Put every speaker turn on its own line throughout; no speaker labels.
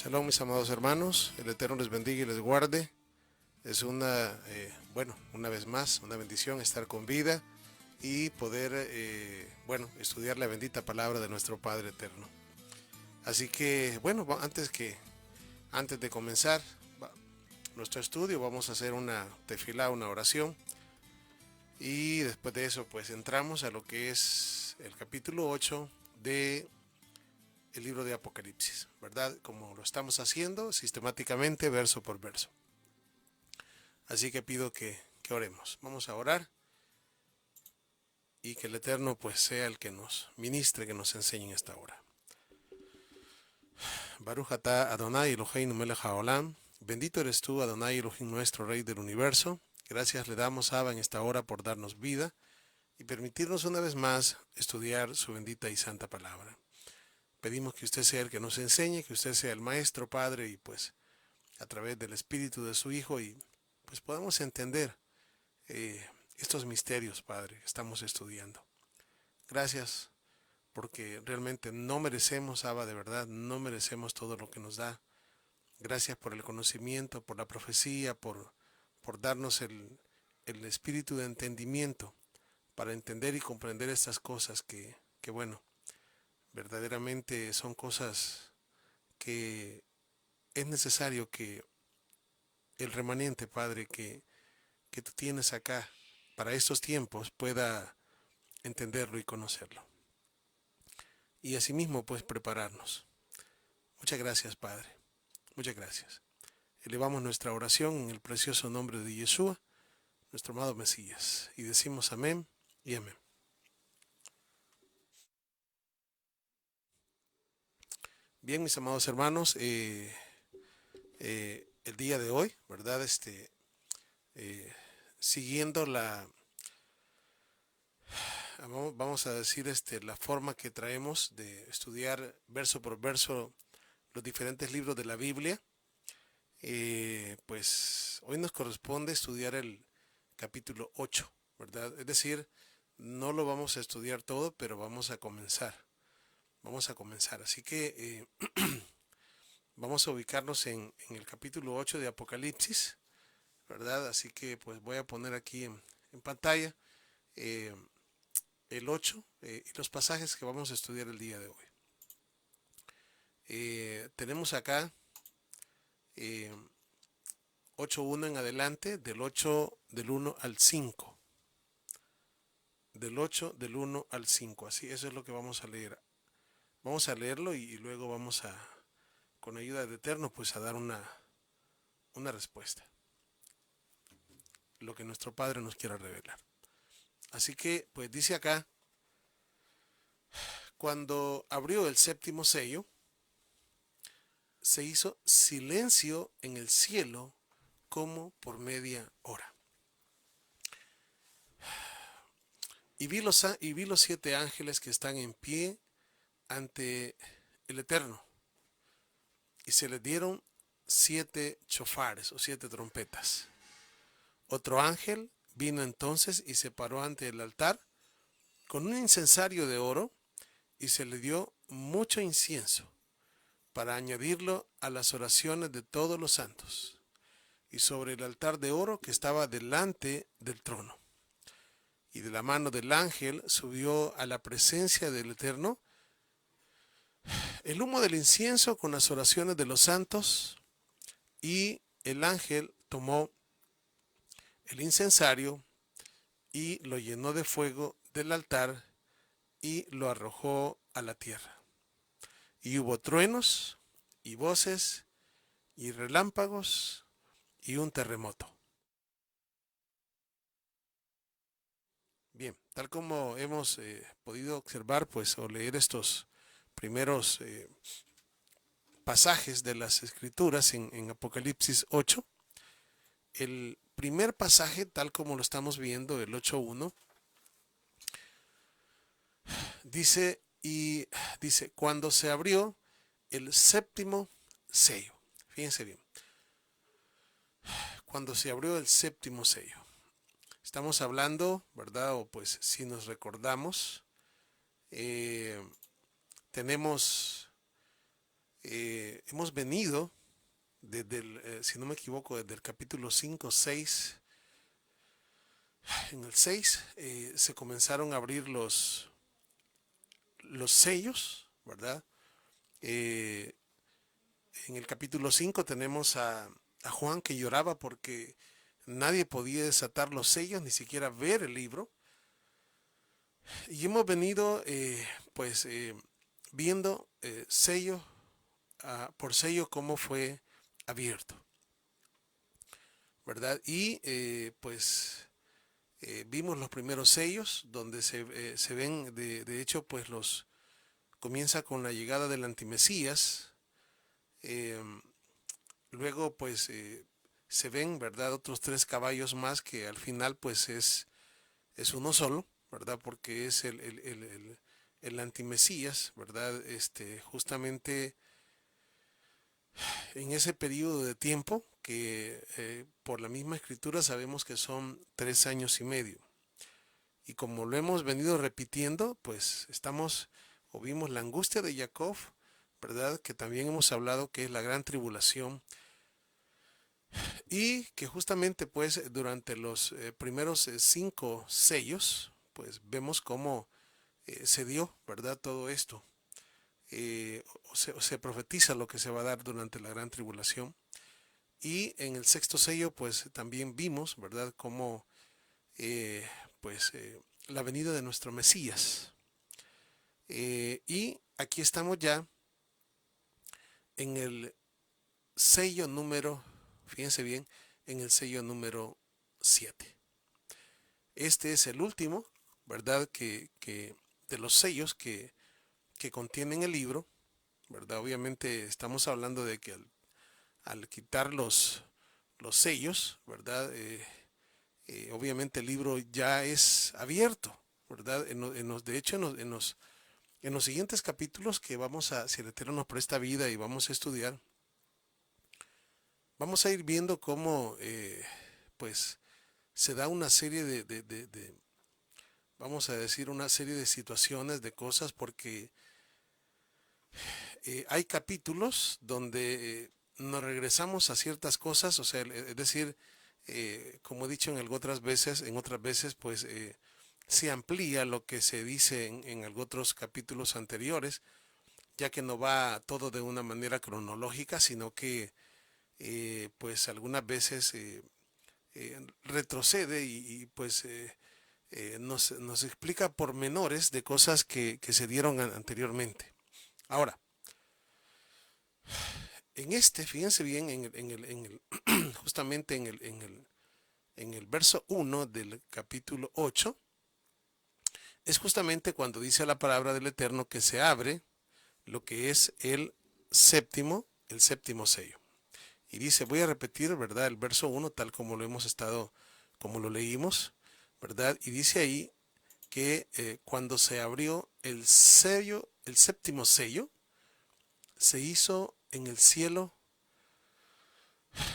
Shalom, mis amados hermanos, el Eterno les bendiga y les guarde. Es una vez más, una bendición estar con vida y poder, estudiar la bendita palabra de nuestro Padre Eterno. Así que, antes de comenzar nuestro estudio, vamos a hacer una tefilá, una oración. Y después de eso, pues entramos a lo que es el capítulo 8 de el libro de Apocalipsis, ¿verdad? Como lo estamos haciendo sistemáticamente, verso por verso. Así que pido que oremos. Vamos a orar y que el Eterno pues sea el que nos ministre, que nos enseñe en esta hora. Baruch atah Adonai Eloheinu melech haolam. Bendito eres tú, Adonai Elohim, nuestro Rey del universo. Gracias le damos, Abba, en esta hora por darnos vida y permitirnos una vez más estudiar su bendita y santa palabra. Pedimos que usted sea el que nos enseñe, que usted sea el Maestro, Padre, y pues a través del Espíritu de su Hijo y pues podamos entender estos misterios, Padre, que estamos estudiando. Gracias porque realmente no merecemos, Abba, de verdad, no merecemos todo lo que nos da. Gracias por el conocimiento, por la profecía, por darnos el espíritu de entendimiento para entender y comprender estas cosas que verdaderamente son cosas que es necesario que el remanente, Padre, que tú tienes acá para estos tiempos pueda entenderlo y conocerlo. Y asimismo, pues, prepararnos. Muchas gracias, Padre. Muchas gracias. Elevamos nuestra oración en el precioso nombre de Yeshua, nuestro amado Mesías, y decimos amén y amén. Bien, mis amados hermanos, el día de hoy, ¿verdad? Siguiendo vamos a decir, la forma que traemos de estudiar verso por verso los diferentes libros de la Biblia, pues hoy nos corresponde estudiar el capítulo 8, ¿verdad? Es decir, no lo vamos a estudiar todo, pero vamos a comenzar. Así que vamos a ubicarnos en el capítulo 8 de Apocalipsis, ¿verdad? Así que pues voy a poner aquí en pantalla el 8 y los pasajes que vamos a estudiar el día de hoy. Tenemos acá 8.1 en adelante, del 8 del 1 al 5. Del 8 del 1 al 5, así, eso es lo que vamos a leer. Vamos a leerlo y luego vamos con ayuda del Eterno, pues a dar una respuesta. Lo que nuestro Padre nos quiera revelar. Así que, pues dice acá, cuando abrió el séptimo sello, se hizo silencio en el cielo como por media hora. Y vi los 7 ángeles que están en pie ante el Eterno, y se les dieron 7 chofares o 7 trompetas. Otro ángel vino entonces y se paró ante el altar con un incensario de oro, y se le dio mucho incienso para añadirlo a las oraciones de todos los santos, y sobre el altar de oro que estaba delante del trono. Y de la mano del ángel subió a la presencia del Eterno el humo del incienso con las oraciones de los santos, y el ángel tomó el incensario y lo llenó de fuego del altar y lo arrojó a la tierra. Y hubo truenos y voces y relámpagos y un terremoto. Bien, tal como hemos podido observar, pues, o leer estos primeros pasajes de las Escrituras en Apocalipsis 8, el primer pasaje, tal como lo estamos viendo, el 8.1, dice, cuando se abrió el séptimo sello. Fíjense bien, cuando se abrió el séptimo sello. Estamos hablando, ¿verdad? O pues si nos recordamos, tenemos hemos venido desde si no me equivoco, desde el capítulo 5 6. En el 6 se comenzaron a abrir los sellos, ¿verdad? Eh, en el capítulo 5 tenemos a Juan que lloraba porque nadie podía desatar los sellos, ni siquiera ver el libro. Y hemos venido pues viendo sello por sello cómo fue abierto, ¿verdad? Y pues vimos los primeros sellos donde se ven, de hecho, pues comienza con la llegada del antimesías. eh, Luego pues se ven, ¿verdad? Otros tres caballos más que al final pues es uno solo, ¿verdad? Porque es el antimesías, ¿verdad? Justamente en ese periodo de tiempo que por la misma escritura sabemos que son 3 años y medio. Y como lo hemos venido repitiendo, pues estamos o vimos la angustia de Jacob, ¿verdad? Que también hemos hablado que es la gran tribulación y que justamente pues durante los primeros 5 sellos, pues vemos cómo se dio, ¿verdad? Todo esto. Se profetiza lo que se va a dar durante la gran tribulación. Y en el sexto sello, pues también vimos, ¿verdad? Cómo eh, pues la venida de nuestro Mesías. Y aquí estamos ya en el sello número, fíjense bien, en el sello número 7. Este es el último, ¿verdad? Que de los sellos que contienen el libro, ¿verdad? Obviamente estamos hablando de que al quitar los sellos, ¿verdad? Obviamente el libro ya es abierto, ¿verdad? De hecho, en los siguientes capítulos que vamos a, si el Eterno nos presta vida y vamos a estudiar, vamos a ir viendo cómo, pues, se da una serie vamos a decir, una serie de situaciones, de cosas, porque hay capítulos donde nos regresamos a ciertas cosas, o sea, es decir, como he dicho en otras veces, pues se amplía lo que se dice en otros capítulos anteriores, ya que no va todo de una manera cronológica, sino que pues algunas veces retrocede y pues nos explica pormenores de cosas que se dieron anteriormente. Ahora, fíjense bien, justamente en el verso 1 del capítulo 8, es justamente cuando dice la palabra del Eterno que se abre lo que es el séptimo sello. Y dice, voy a repetir, ¿verdad? El verso 1 tal como lo hemos estado, como lo leímos, ¿verdad? Y dice ahí que cuando se abrió el sello, el séptimo sello, se hizo en el cielo,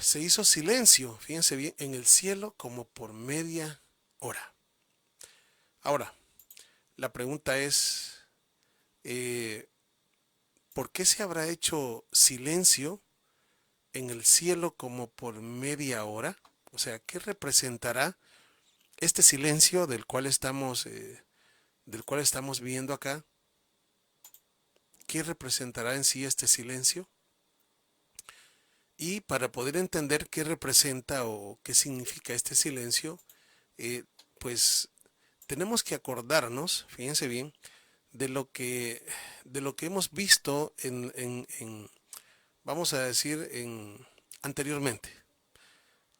se hizo silencio, fíjense bien, en el cielo como por media hora. Ahora, la pregunta es, eh, ¿por qué se habrá hecho silencio en el cielo como por media hora? O sea, ¿qué representará este silencio del cual estamos viendo acá? ¿Qué representará en sí este silencio? Y para poder entender qué representa o qué significa este silencio, eh, pues tenemos que acordarnos, fíjense bien, de lo que, de lo que hemos visto vamos a decir, anteriormente.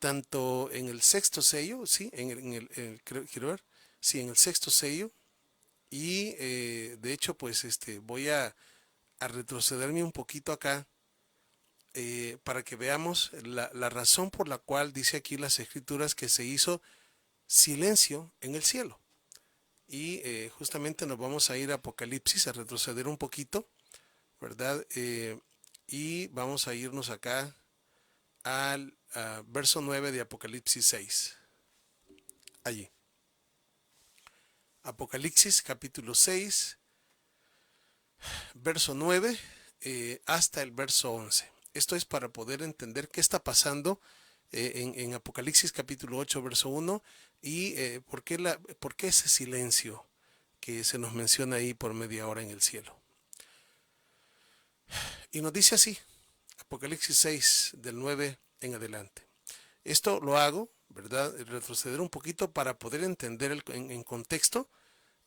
Tanto en el sexto sello, sí, quiero ver, sí, en el sexto sello, y de hecho, pues voy a retrocederme un poquito acá para que veamos la razón por la cual dice aquí las escrituras que se hizo silencio en el cielo. Y justamente nos vamos a ir a Apocalipsis, a retroceder un poquito, ¿verdad? Y vamos a irnos acá al verso 9 de Apocalipsis 6. Allí. Apocalipsis capítulo 6, verso 9. hasta el verso 11. Esto es para poder entender qué está pasando en Apocalipsis capítulo 8, verso 1 y por qué ese silencio que se nos menciona ahí por media hora en el cielo. Y nos dice así, Apocalipsis 6, del 9 en adelante. Esto lo hago, ¿verdad? Retroceder un poquito para poder entender en contexto.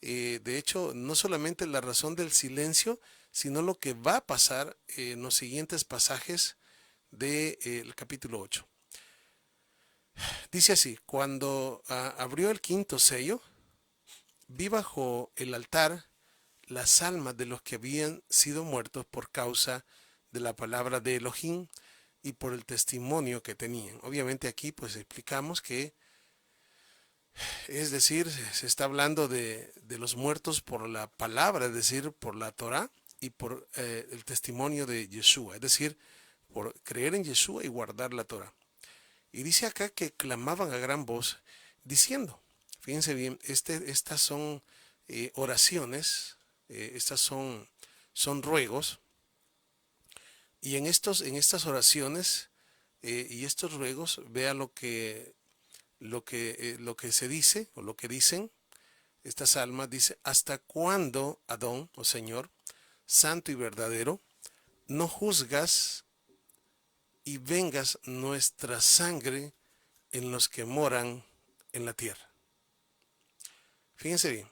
De hecho, no solamente la razón del silencio, sino lo que va a pasar en los siguientes pasajes del capítulo 8. Dice así, cuando abrió el quinto sello, vi bajo el altar las almas de los que habían sido muertos por causa de la palabra de Elohim y por el testimonio que tenían. Obviamente aquí pues explicamos que, es decir, se está hablando de los muertos por la palabra, es decir, por la Torah y por el testimonio de Yeshua, es decir, por creer en Yeshua y guardar la Torah. Y dice acá que clamaban a gran voz diciendo, fíjense bien, estas son oraciones, estas son ruegos, y en estas oraciones y estos ruegos, vea lo que se dice o lo que dicen estas almas. Dice, ¿hasta cuándo, Adón, o Señor, santo y verdadero, no juzgas y vengas nuestra sangre en los que moran en la tierra? Fíjense bien,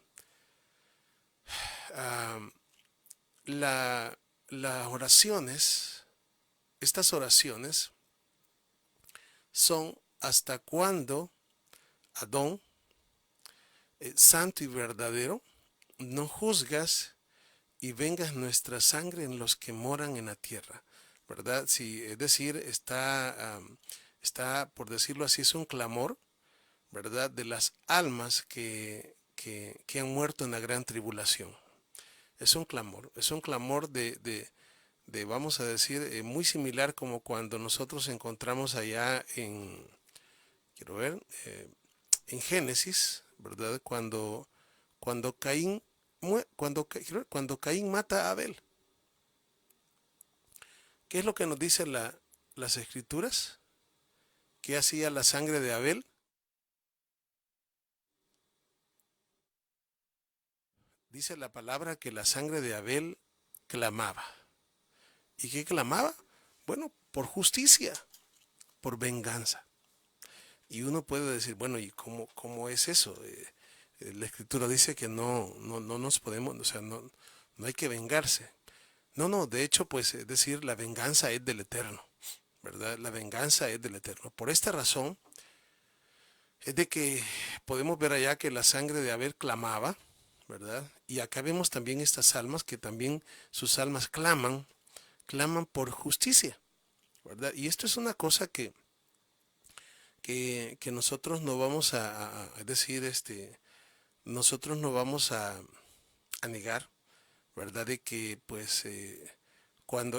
las oraciones, estas oraciones son hasta cuándo, Adón, santo y verdadero, no juzgas y vengas nuestra sangre en los que moran en la tierra, ¿verdad? Sí, es decir, está, por decirlo así, es un clamor, ¿verdad? De las almas que han muerto en la gran tribulación. Es un clamor de vamos a decir, muy similar como cuando nosotros encontramos allá quiero ver, en Génesis, ¿verdad? Cuando Caín, cuando Caín mata a Abel. ¿Qué es lo que nos dicen las escrituras? ¿Qué hacía la sangre de Abel? Dice la palabra que la sangre de Abel clamaba. ¿Y qué clamaba? Bueno, por justicia, por venganza. Y uno puede decir, bueno, ¿y cómo es eso? La escritura dice que no nos podemos, o sea, no hay que vengarse. No, de hecho, pues, es decir, la venganza es del Eterno, ¿verdad? La venganza es del Eterno. Por esta razón, es de que podemos ver allá que la sangre de Abel clamaba, ¿verdad? Y acá vemos también estas almas que también sus almas claman por justicia, ¿verdad? Y esto es una cosa que nosotros no vamos a decir, nosotros no vamos a negar, ¿verdad? De que pues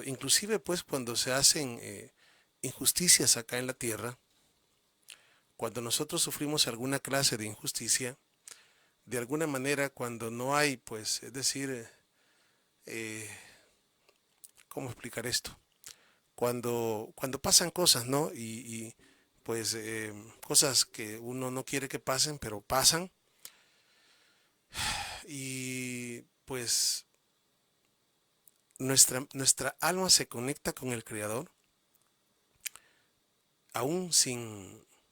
inclusive pues cuando se hacen injusticias acá en la tierra, cuando nosotros sufrimos alguna clase de injusticia, de alguna manera cuando no hay pues, es decir, ¿cómo explicar esto? Cuando pasan cosas, ¿no? Y pues cosas que uno no quiere que pasen, pero pasan, y pues nuestra alma se conecta con el Creador, aún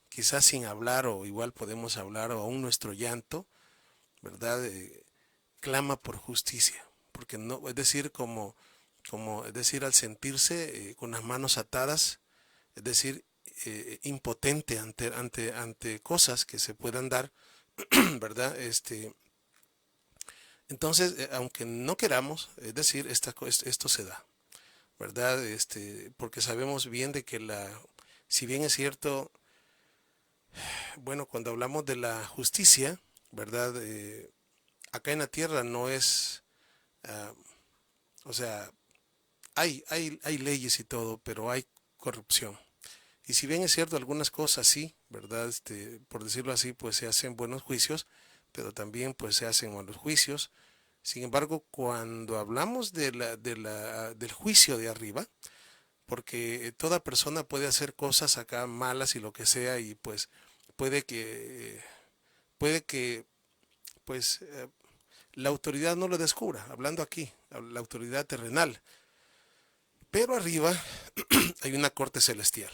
quizás sin hablar, o igual podemos hablar, o aún nuestro llanto, ¿verdad? Clama por justicia, porque no, es decir, es decir, al sentirse con las manos atadas, es decir, impotente ante cosas que se puedan dar, ¿verdad? Entonces, aunque no queramos, es decir, esto se da, ¿verdad? Porque sabemos bien de que si bien es cierto, bueno, cuando hablamos de la justicia, ¿verdad? Acá en la tierra no es, uh, o sea, hay leyes y todo, pero hay corrupción. Y si bien es cierto, algunas cosas sí, ¿verdad? Por decirlo así, pues se hacen buenos juicios, pero también pues se hacen malos juicios, Sin embargo, cuando hablamos del juicio de arriba, porque toda persona puede hacer cosas acá malas y lo que sea, y pues puede que, puede que pues la autoridad no lo descubra, hablando aquí, la autoridad terrenal. Pero arriba hay una corte celestial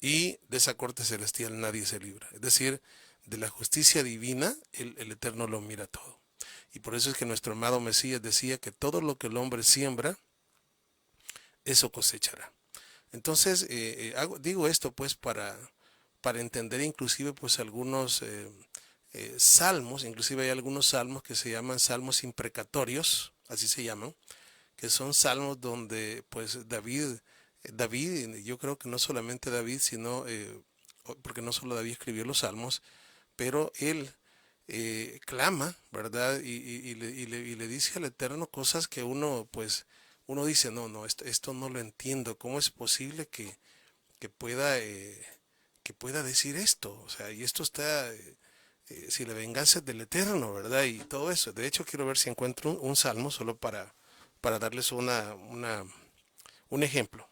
y de esa corte celestial nadie se libra. Es decir, de la justicia divina el Eterno lo mira todo. Y por eso es que nuestro amado Mesías decía que todo lo que el hombre siembra, eso cosechará. Entonces, digo esto pues para entender inclusive pues algunos salmos, inclusive hay algunos salmos que se llaman salmos imprecatorios, así se llaman, que son salmos donde pues David, yo creo que no solamente David, sino, porque no solo David escribió los salmos, pero él clama, ¿verdad? Y le dice al Eterno cosas que uno pues uno dice, no, no, esto no lo entiendo, ¿cómo es posible que pueda, que pueda decir esto? O sea, y esto está, si la venganza es del Eterno, ¿verdad? Y todo eso. De hecho, quiero ver si encuentro un salmo solo para darles un ejemplo.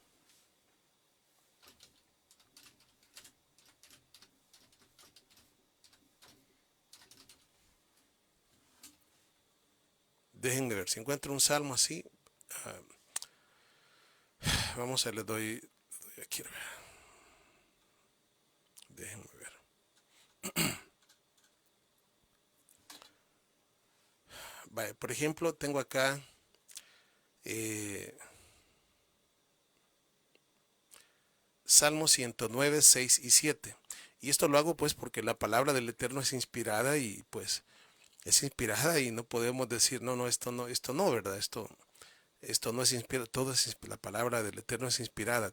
Déjenme ver, si encuentro un salmo así, ah, vamos a le doy aquí, déjenme ver. Vale, por ejemplo, tengo acá eh, Salmo 109, 6 y 7. Y esto lo hago pues porque la palabra del Eterno es inspirada y pues es inspirada y no podemos decir, no, no, esto no, ¿verdad? Esto no es inspirado, la palabra del Eterno es inspirada,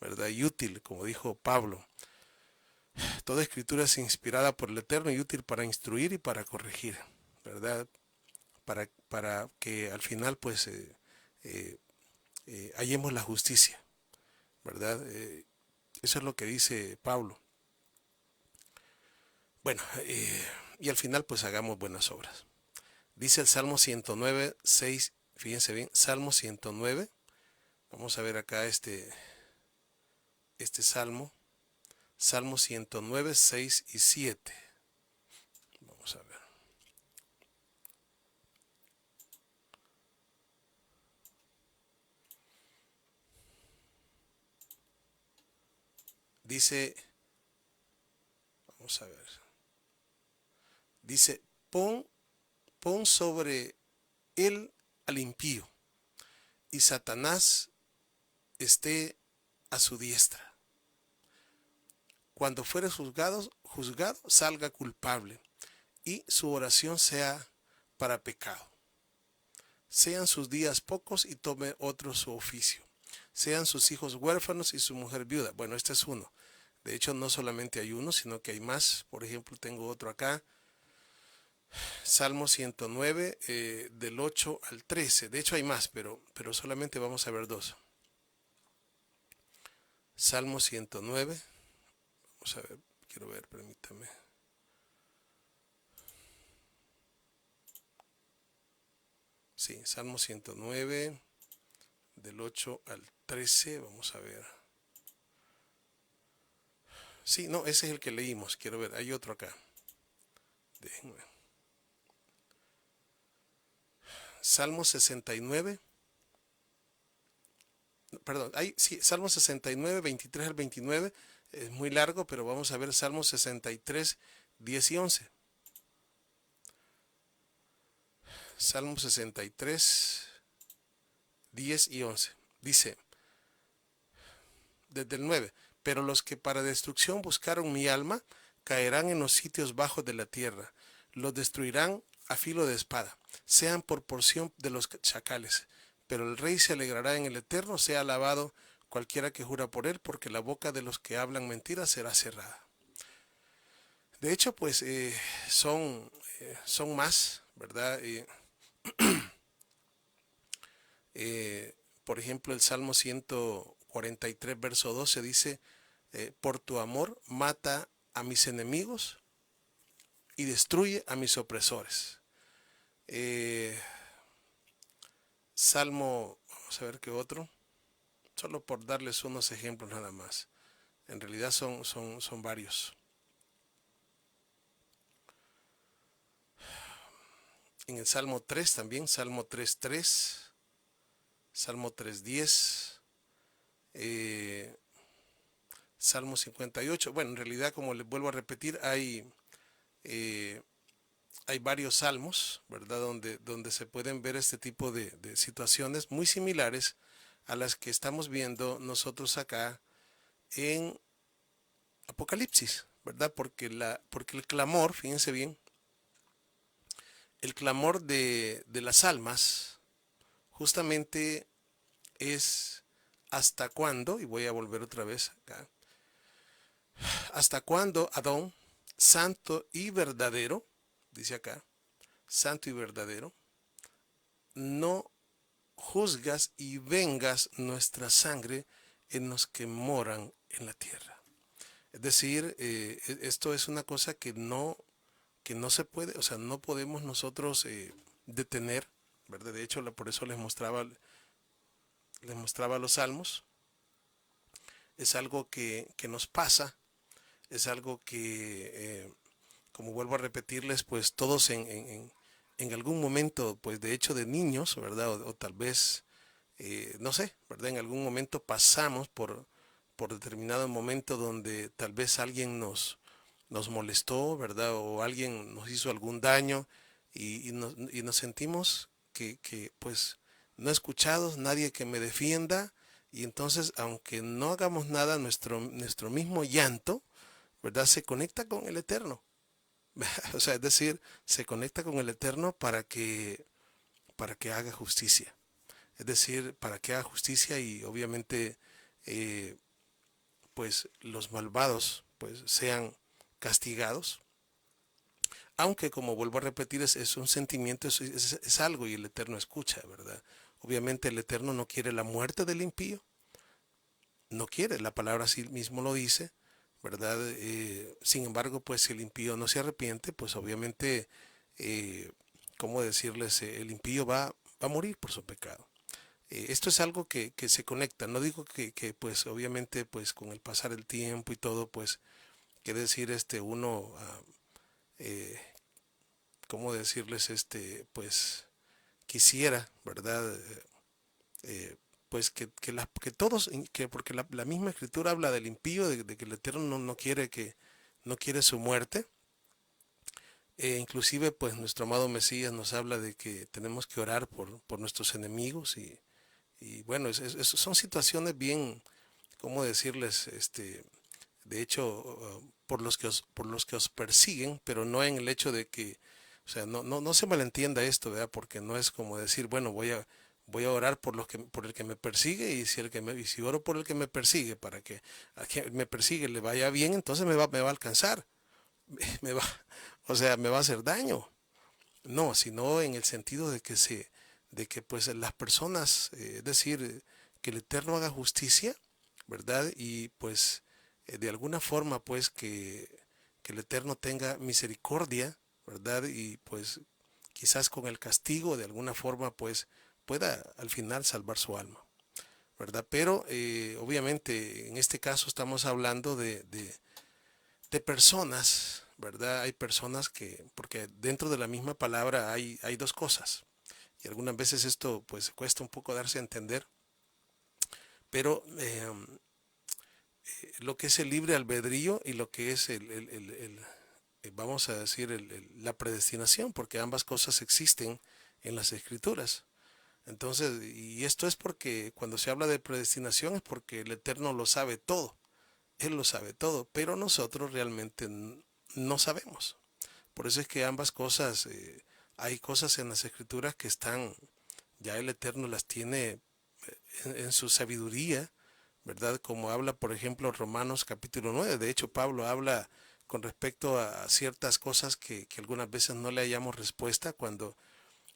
¿verdad? Y útil, como dijo Pablo. Toda escritura es inspirada por el Eterno y útil para instruir y para corregir, ¿verdad? Para que al final pues eh, hallemos la justicia, ¿verdad? Eso es lo que dice Pablo. Bueno, y al final pues hagamos buenas obras. Dice el Salmo 109, 6, fíjense bien, Salmo 109, vamos a ver acá este Salmo, Salmo 109, 6 y 7. Vamos a ver. Dice, vamos a ver, dice, pon sobre él al impío y Satanás esté a su diestra. Cuando fuere juzgado salga culpable y su oración sea para pecado. Sean sus días pocos y tome otro su oficio. Sean sus hijos huérfanos y su mujer viuda. Bueno, este es uno. De hecho, no solamente hay uno, sino que hay más. Por ejemplo, tengo otro acá. Salmo 109, del 8 al 13. De hecho, hay más, pero solamente vamos a ver dos. Salmo 109. Vamos a ver, quiero ver, permítame. Sí, Salmo 109, del 8 al 13. Vamos a ver. Sí, no, ese es el que leímos. Quiero ver, hay otro acá. Déjenme. Salmo 69. Perdón, sí, Salmo 69, 23 al 29. Es muy largo, pero vamos a ver Salmo 63, 10 y 11. Salmo 63, 10 y 11. Dice, desde el 9, pero los que para destrucción buscaron mi alma, caerán en los sitios bajos de la tierra. Los destruirán a filo de espada, sean por porción de los chacales. Pero el rey se alegrará en el Eterno, sea alabado cualquiera que jura por él, porque la boca de los que hablan mentiras será cerrada. De hecho, pues son más, ¿verdad? Por ejemplo, el Salmo 143, verso 12 dice, por tu amor mata a mis enemigos y destruye a mis opresores. Salmo, vamos a ver qué otro, solo por darles unos ejemplos nada más. En realidad son varios. En el Salmo 3 también, Salmo 3:3, Salmo 3:10, eh, Salmo 58. Bueno, en realidad, como les vuelvo a repetir, eh, hay varios salmos, ¿verdad? Donde se pueden ver este tipo de situaciones muy similares a las que estamos viendo nosotros acá en Apocalipsis, ¿verdad? Porque el clamor, fíjense bien, el clamor de las almas justamente es hasta cuándo, y voy a volver otra vez acá, hasta cuándo, Adón, santo y verdadero, dice acá, santo y verdadero, no juzgas y vengas nuestra sangre en los que moran en la tierra. Es decir, esto es una cosa que no se puede, o sea, no podemos nosotros detener, ¿verdad? De hecho, por eso les mostraba los salmos. Es algo que nos pasa, es algo que, como vuelvo a repetirles, pues todos en algún momento, pues de hecho de niños, ¿verdad? O tal vez, no sé, ¿verdad? En algún momento pasamos por determinado momento donde tal vez alguien nos molestó, ¿verdad? O alguien nos hizo algún daño y nos sentimos pues no escuchados, nadie que me defienda. Y entonces, aunque no hagamos nada, nuestro mismo llanto, ¿verdad? Se conecta con el Eterno. O sea, es decir, se conecta con el Eterno para que haga justicia. Es decir, para que haga justicia y obviamente eh, pues los malvados pues sean castigados. Aunque como vuelvo a repetir, es un sentimiento, es algo y el Eterno escucha, ¿verdad? Obviamente el Eterno no quiere la muerte del impío, no quiere, la palabra así mismo lo dice, ¿verdad? Sin embargo, pues si el impío no se arrepiente, pues obviamente, eh, ¿cómo decirles? El impío va a morir por su pecado. Esto es algo que se conecta, no digo pues obviamente pues con el pasar del tiempo y todo, pues quiere decir uno, eh, ¿cómo decirles? Pues quisiera, ¿verdad? Pues que todos, porque la misma escritura habla del impío, de que el Eterno no quiere no quiere su muerte. Inclusive, pues nuestro amado Mesías nos habla de que tenemos que orar por nuestros enemigos y bueno, son situaciones bien, ¿cómo decirles? De hecho, por los que os persiguen, pero no en el hecho de que, o sea, no se malentienda esto, ¿verdad? Porque no es como decir, bueno, voy a orar por el que me persigue y y si oro por el que me persigue para que a quien me persigue le vaya bien, entonces me va a alcanzar, me va, o sea, me va a hacer daño. No, sino en el sentido de que pues las personas, es decir, que el Eterno haga justicia, ¿verdad? Y pues de alguna forma pues que el Eterno tenga misericordia, ¿verdad? Y pues quizás con el castigo de alguna forma pues pueda al final salvar su alma, ¿verdad? Pero obviamente en este caso estamos hablando de personas, ¿verdad? Hay personas porque dentro de la misma palabra hay dos cosas, y algunas veces esto pues cuesta un poco darse a entender, pero lo que es el libre albedrío y lo que es vamos a decir, la predestinación, porque ambas cosas existen en las escrituras. Entonces, y esto es porque cuando se habla de predestinación es porque el Eterno lo sabe todo, Él lo sabe todo, pero nosotros realmente no sabemos. Por eso es que ambas cosas, hay cosas en las escrituras que están, ya el Eterno las tiene en su sabiduría, ¿verdad? Como habla, por ejemplo, Romanos capítulo 9. De hecho, Pablo habla con respecto a ciertas cosas que algunas veces no le hallamos respuesta cuando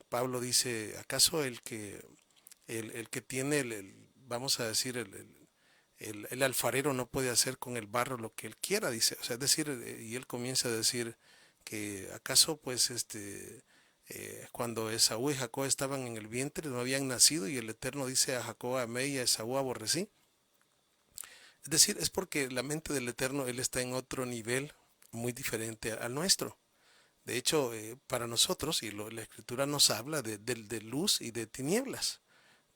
Pablo dice, ¿acaso el que tiene, vamos a decir, el alfarero no puede hacer con el barro lo que él quiera? Dice, o sea, es decir, y él comienza a decir que acaso pues Cuando Esaú y Jacob estaban en el vientre, no habían nacido, y el Eterno dice: a Jacob amé y a Esaú aborrecí. Es decir, es porque la mente del Eterno, Él está en otro nivel muy diferente al nuestro. De hecho, para nosotros, y la Escritura nos habla de luz y de tinieblas,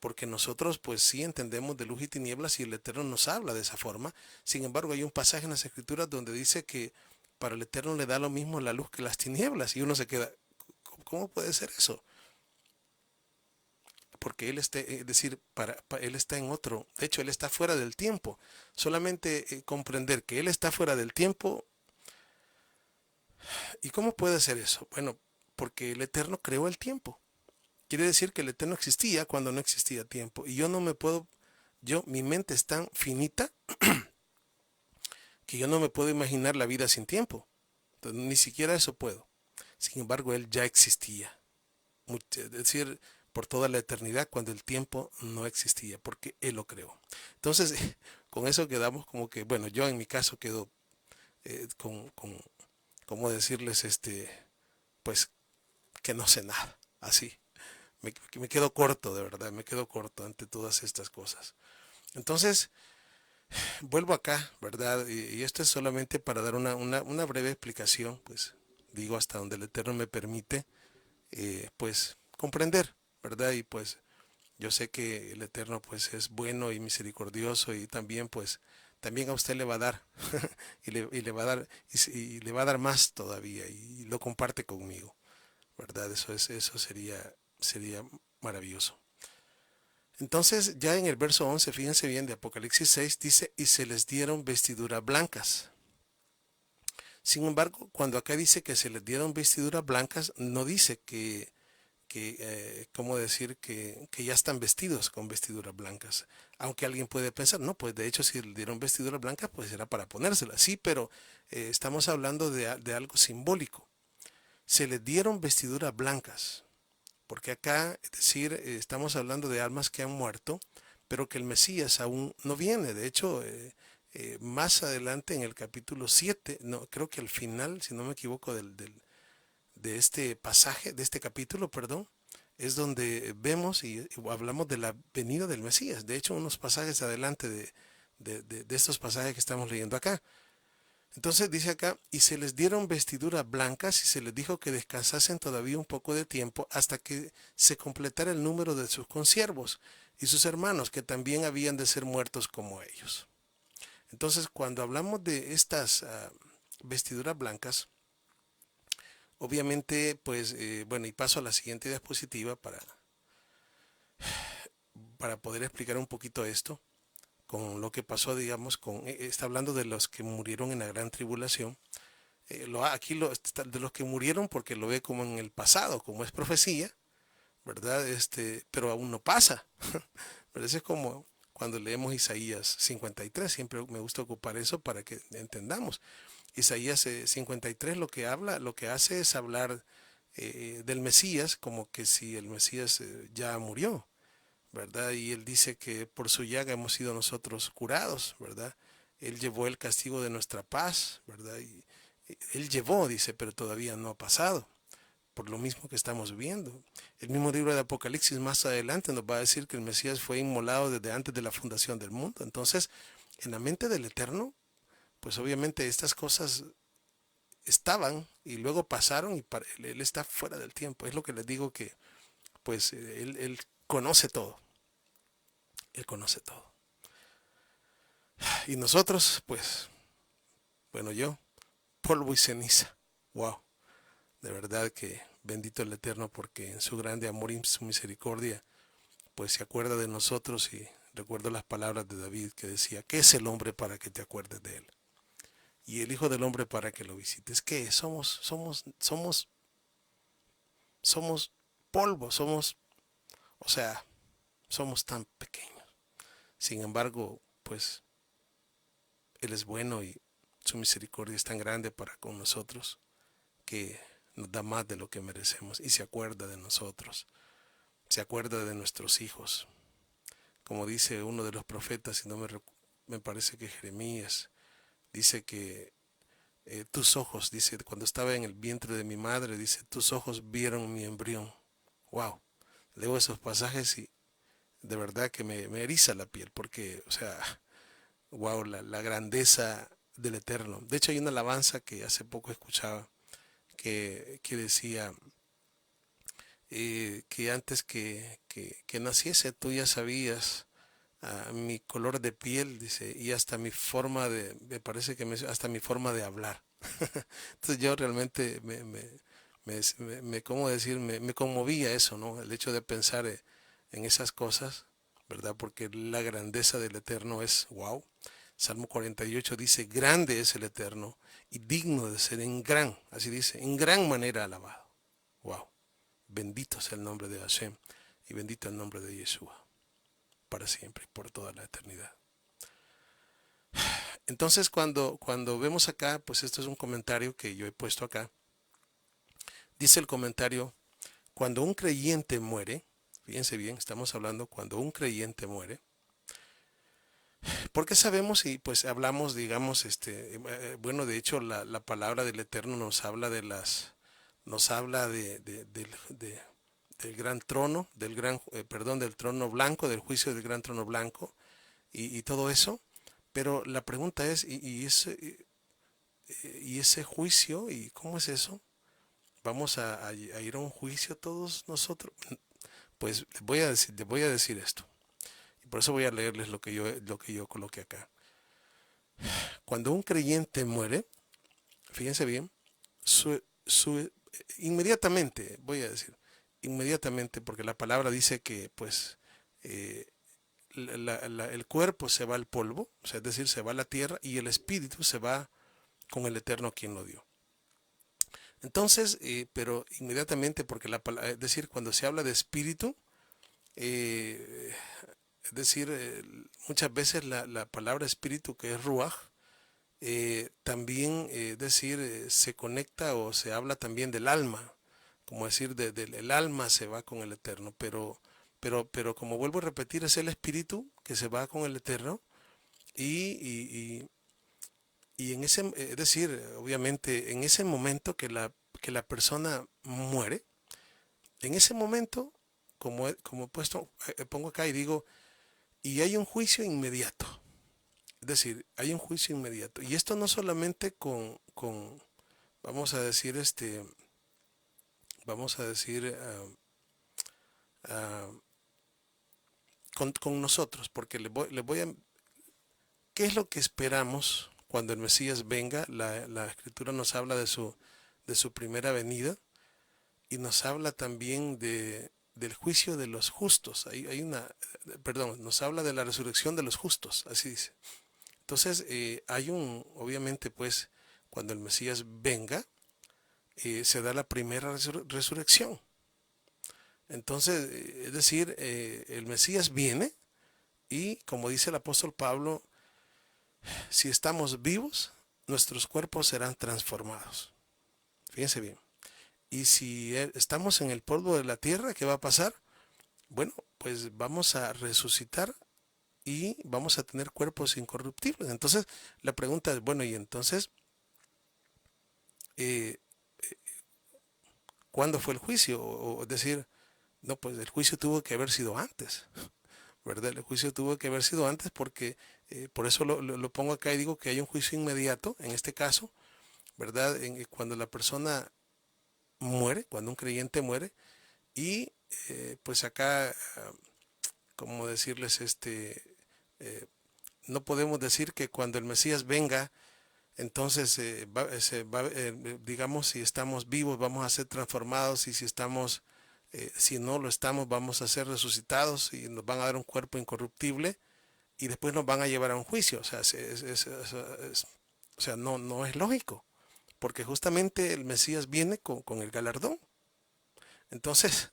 porque nosotros pues sí entendemos de luz y tinieblas, y el Eterno nos habla de esa forma. Sin embargo, hay un pasaje en las Escrituras donde dice que para el Eterno le da lo mismo la luz que las tinieblas, y uno se queda: ¿cómo puede ser eso? Porque Él está, es decir, Él está en otro, de hecho Él está fuera del tiempo. Solamente comprender que Él está fuera del tiempo. ¿Y cómo puede ser eso? Bueno, porque el Eterno creó el tiempo. Quiere decir que el Eterno existía cuando no existía tiempo. Y yo no me puedo, mi mente es tan finita que yo no me puedo imaginar la vida sin tiempo. Entonces, ni siquiera eso puedo. Sin embargo, Él ya existía. Es decir, por toda la eternidad, cuando el tiempo no existía, porque Él lo creó. Entonces, con eso quedamos como que, bueno, yo en mi caso quedo con ¿cómo decirles? Pues que no sé nada, así. Me quedo corto, de verdad, me quedo corto ante todas estas cosas. Entonces, vuelvo acá, ¿verdad? Y esto es solamente para dar una breve explicación, pues digo, hasta donde el Eterno me permite, pues comprender, ¿verdad? Y pues yo sé que el Eterno pues es bueno y misericordioso, y también pues también a usted le va a dar y le va a dar y le va a dar más todavía, y lo comparte conmigo, ¿verdad? Eso sería maravilloso. Entonces, ya en el verso 11, fíjense bien, de Apocalipsis 6, dice: y se les dieron vestiduras blancas. Sin embargo, cuando acá dice que se les dieron vestiduras blancas, no dice ¿cómo decir? Que ya están vestidos con vestiduras blancas. Aunque alguien puede pensar: no, pues de hecho si le dieron vestiduras blancas, pues era para ponérselas. Sí, pero estamos hablando de algo simbólico. Se les dieron vestiduras blancas. Porque acá, es decir, estamos hablando de almas que han muerto, pero que el Mesías aún no viene. De hecho, más adelante en el capítulo 7, no, creo que al final, si no me equivoco, de este pasaje, de este capítulo, perdón, es donde vemos y hablamos de la venida del Mesías. De hecho, unos pasajes adelante de estos pasajes que estamos leyendo acá. Entonces dice acá: y se les dieron vestiduras blancas, y se les dijo que descansasen todavía un poco de tiempo, hasta que se completara el número de sus consiervos y sus hermanos, que también habían de ser muertos como ellos. Entonces, cuando hablamos de estas vestiduras blancas, obviamente, pues, bueno, y paso a la siguiente diapositiva para poder explicar un poquito esto, con lo que pasó, digamos, está hablando de los que murieron en la gran tribulación. Aquí de los que murieron, porque lo ve como en el pasado, como es profecía, ¿verdad? Pero aún no pasa. Pero eso es como cuando leemos Isaías 53, siempre me gusta ocupar eso para que entendamos. Isaías 53 lo que hace es hablar del Mesías, como que si el Mesías ya murió, ¿verdad? Y él dice que por su llaga hemos sido nosotros curados, ¿verdad? Él llevó el castigo de nuestra paz, ¿verdad? Y él llevó, dice, pero todavía no ha pasado, por lo mismo que estamos viendo. El mismo libro de Apocalipsis más adelante nos va a decir que el Mesías fue inmolado desde antes de la fundación del mundo. Entonces, en la mente del Eterno, pues obviamente estas cosas estaban y luego pasaron, y él está fuera del tiempo. Es lo que les digo, que pues él conoce todo. Él conoce todo. Y nosotros, pues, bueno, yo, polvo y ceniza. Wow. De verdad que bendito el Eterno, porque en su grande amor y su misericordia, pues se acuerda de nosotros. Y recuerdo las palabras de David, que decía: ¿qué es el hombre para que te acuerdes de él? Y el Hijo del Hombre para que lo visites. ¿Qué? Somos polvo, o sea, somos tan pequeños. Sin embargo, pues Él es bueno, y su misericordia es tan grande para con nosotros, que nos da más de lo que merecemos, y se acuerda de nosotros, se acuerda de nuestros hijos. Como dice uno de los profetas, y no me parece que Jeremías, dice que tus ojos, dice, cuando estaba en el vientre de mi madre, dice, tus ojos vieron mi embrión. Wow, leo esos pasajes y de verdad que me eriza la piel, porque, o sea, wow, la grandeza del Eterno. De hecho, hay una alabanza que hace poco escuchaba que decía que antes que naciese tú ya sabías mi color de piel, dice, y hasta mi forma me parece que hasta mi forma de hablar. Entonces yo realmente ¿cómo decir? Me conmovía eso, ¿no? El hecho de pensar en esas cosas, ¿verdad? Porque la grandeza del Eterno es wow. Salmo 48 dice, grande es el Eterno y digno de ser así dice, en gran manera alabado. Wow. Bendito sea el nombre de Hashem y bendito el nombre de Yeshua para siempre y por toda la eternidad. Entonces cuando vemos acá, pues esto es un comentario que yo he puesto acá. Dice el comentario, cuando un creyente muere, fíjense bien, estamos hablando cuando un creyente muere, porque sabemos y pues hablamos, digamos, bueno, de hecho la palabra del Eterno nos habla nos habla del gran trono, del trono blanco, del juicio del gran trono blanco y todo eso. Pero la pregunta es, ¿y ese juicio? ¿Y cómo es eso? ¿Vamos a ir a un juicio todos nosotros? Pues les voy a decir esto. Y por eso voy a leerles lo que yo coloqué acá. Cuando un creyente muere, fíjense bien, su, su, inmediatamente, voy a decir, inmediatamente, porque la palabra dice que pues eh, el cuerpo se va al polvo, o sea, es decir, se va a la tierra y el espíritu se va con el Eterno quien lo dio. Entonces, pero inmediatamente, porque es decir, cuando se habla de espíritu, eh, es decir, muchas veces la palabra espíritu, que es ruach, también, es decir, se conecta o se habla también del alma, como decir, el alma se va con el Eterno, pero como vuelvo a repetir, es el espíritu que se va con el Eterno y, y en ese, es decir, obviamente, en ese momento que la persona muere, en ese momento, como he puesto, pongo acá y digo, y hay un juicio inmediato. Es decir, hay un juicio inmediato. Y esto no solamente vamos a decir, vamos a decir, uh, con nosotros, porque le voy a, ¿qué es lo que esperamos cuando el Mesías venga? La Escritura nos habla de su primera venida y nos habla también del juicio de los justos. Perdón, nos habla de la resurrección de los justos, así dice. Entonces, obviamente, pues, cuando el Mesías venga, se da la primera resurrección. Entonces, es decir, el Mesías viene y, como dice el apóstol Pablo, si estamos vivos, nuestros cuerpos serán transformados. Fíjense bien. Y si estamos en el polvo de la tierra, ¿qué va a pasar? Bueno, pues vamos a resucitar y vamos a tener cuerpos incorruptibles. Entonces, la pregunta es, bueno, y entonces, eh, ¿cuándo fue el juicio? Es decir, no, pues el juicio tuvo que haber sido antes, ¿verdad? El juicio tuvo que haber sido antes porque, por eso lo pongo acá y digo que hay un juicio inmediato, en este caso, ¿verdad? Cuando la persona muere, cuando un creyente muere, y pues acá, ¿cómo decirles? Eh, no podemos decir que cuando el Mesías venga, entonces digamos, si estamos vivos, vamos a ser transformados, y si estamos, si no lo estamos, vamos a ser resucitados y nos van a dar un cuerpo incorruptible y después nos van a llevar a un juicio. O sea, o sea, no es lógico, porque justamente el Mesías viene con el galardón. Entonces,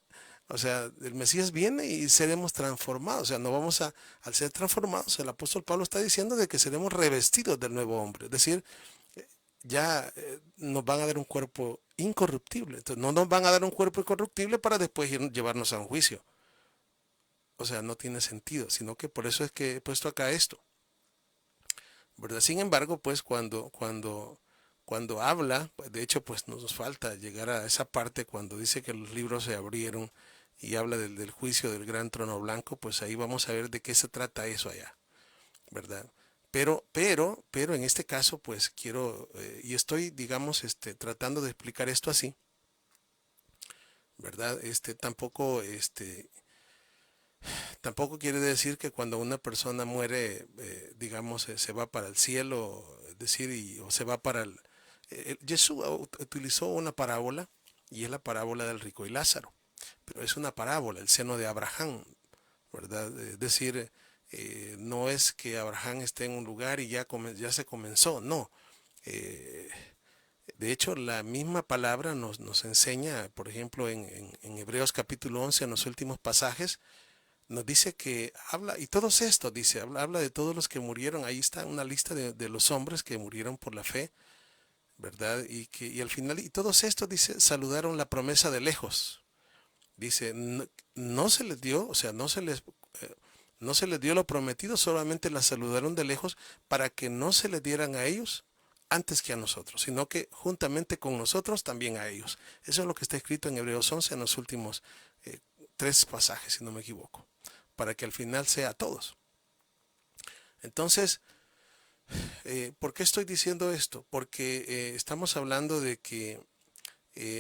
o sea, el Mesías viene y seremos transformados. O sea, no vamos al ser transformados, el apóstol Pablo está diciendo de que seremos revestidos del nuevo hombre. Es decir, ya nos van a dar un cuerpo incorruptible. Entonces, no nos van a dar un cuerpo incorruptible para después llevarnos a un juicio. O sea, no tiene sentido, sino que por eso es que he puesto acá esto, ¿verdad? Sin embargo, pues cuando habla, de hecho, pues nos falta llegar a esa parte cuando dice que los libros se abrieron y habla del juicio del gran trono blanco, pues ahí vamos a ver de qué se trata eso allá, ¿verdad? Pero en este caso, pues quiero, y estoy, digamos, tratando de explicar esto así, ¿verdad? Tampoco quiere decir que cuando una persona muere, digamos, se va para el cielo, es decir, o se va para el... Jesús utilizó una parábola, y es la parábola del rico y Lázaro, pero es una parábola, el seno de Abraham, ¿verdad? Es decir, no es que Abraham esté en un lugar y ya se comenzó, no. Eh, de hecho, la misma palabra nos enseña, por ejemplo, en Hebreos capítulo 11, en los últimos pasajes, nos dice que habla, y todos estos, dice, habla de todos los que murieron. Ahí está una lista de los hombres que murieron por la fe, ¿verdad? Y al final, y todos estos, dice, saludaron la promesa de lejos. Dice, no se les dio, o sea, no se les dio lo prometido, solamente la saludaron de lejos para que no se les dieran a ellos antes que a nosotros, sino que juntamente con nosotros también a ellos. Eso es lo que está escrito en Hebreos 11 en los últimos 3 pasajes, si no me equivoco, para que al final sea a todos. Entonces, ¿por qué estoy diciendo esto? Porque estamos hablando de que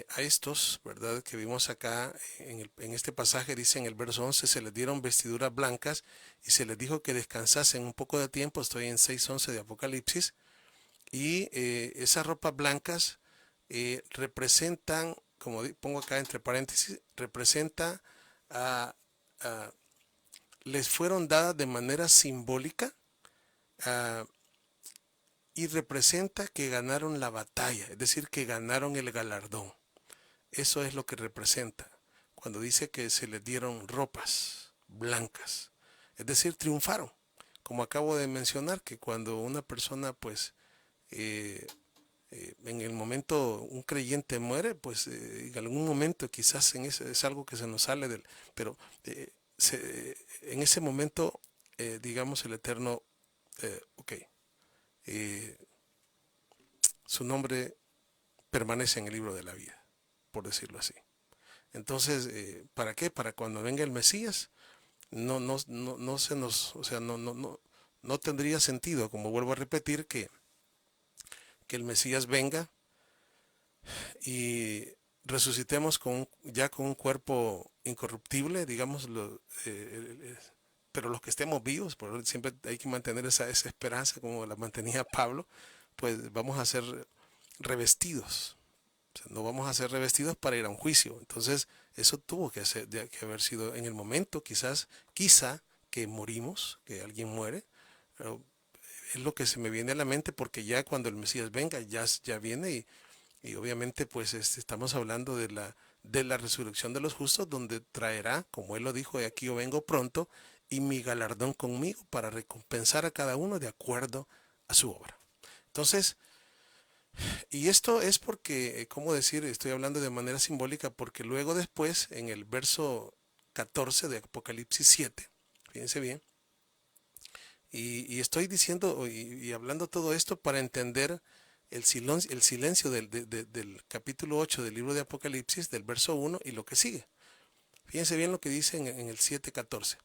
a estos, ¿verdad? Que vimos acá en este pasaje, dice en el verso 11, se les dieron vestiduras blancas y se les dijo que descansasen un poco de tiempo. Estoy en 6:11 de Apocalipsis. Y esas ropas blancas representan, como pongo acá entre paréntesis, representa a, a- les fueron dadas de manera simbólica, ah, y representa que ganaron la batalla, es decir, que ganaron el galardón. Eso es lo que representa cuando dice que se les dieron ropas blancas, es decir, triunfaron. Como acabo de mencionar, que cuando una persona, pues, eh, en el momento un creyente muere, pues en algún momento quizás es algo que se nos sale del, pero en ese momento, digamos, el Eterno, ok, eh, su nombre permanece en el libro de la vida, por decirlo así. Entonces, ¿para qué? Para cuando venga el Mesías, no se nos, o sea, no tendría sentido, como vuelvo a repetir, que el Mesías venga y resucitemos ya con un cuerpo incorruptible, digamos, pero los que estemos vivos, siempre hay que mantener esa esperanza como la mantenía Pablo, pues vamos a ser revestidos. O sea, no vamos a ser revestidos para ir a un juicio. Entonces, eso tuvo que haber sido en el momento, quizá que morimos, que alguien muere, pero es lo que se me viene a la mente porque ya cuando el Mesías venga, ya viene y obviamente pues estamos hablando de la resurrección de los justos, donde traerá, como él lo dijo, de aquí yo vengo pronto y mi galardón conmigo para recompensar a cada uno de acuerdo a su obra. Entonces, y esto es porque, ¿cómo decir? Estoy hablando de manera simbólica porque luego después, en el verso 14 de Apocalipsis 7, fíjense bien, y estoy diciendo y hablando todo esto para entender el silencio del capítulo 8 del libro de Apocalipsis, del verso 1 y lo que sigue. Fíjense bien lo que dice en el 7:14.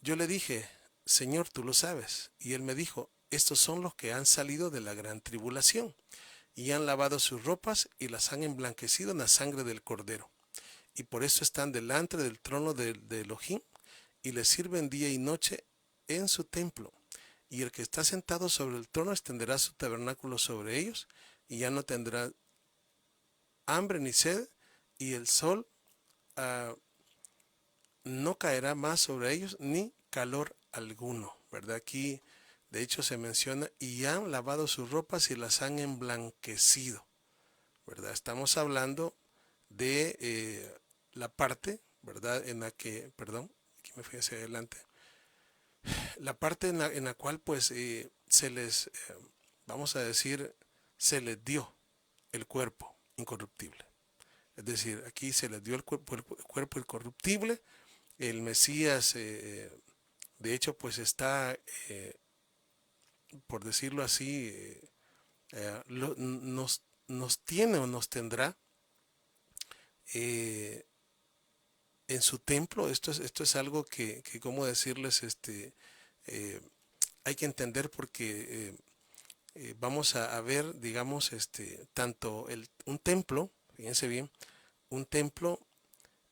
Yo le dije, Señor, tú lo sabes. Y él me dijo, estos son los que han salido de la gran tribulación y han lavado sus ropas y las han emblanquecido en la sangre del Cordero. Y por eso están delante del trono de Elohim y le sirven día y noche en su templo. Y el que está sentado sobre el trono extenderá su tabernáculo sobre ellos y ya no tendrá hambre ni sed y el sol uh, no caerá más sobre ellos ni calor alguno, ¿verdad? Aquí de hecho se menciona y han lavado sus ropas y las han emblanquecido, ¿verdad? Estamos hablando de la parte, ¿verdad? En la que, perdón, aquí me fui hacia adelante, la parte en la cual pues vamos a decir, se les dio el cuerpo incorruptible. Es decir, aquí se les dio el cuerpo incorruptible. El Mesías, de hecho, pues está, por decirlo así, nos tiene o nos tendrá eh, en su templo. Esto es algo que ¿cómo decirles? Eh, hay que entender porque vamos a ver, digamos, tanto un templo, fíjense bien, un templo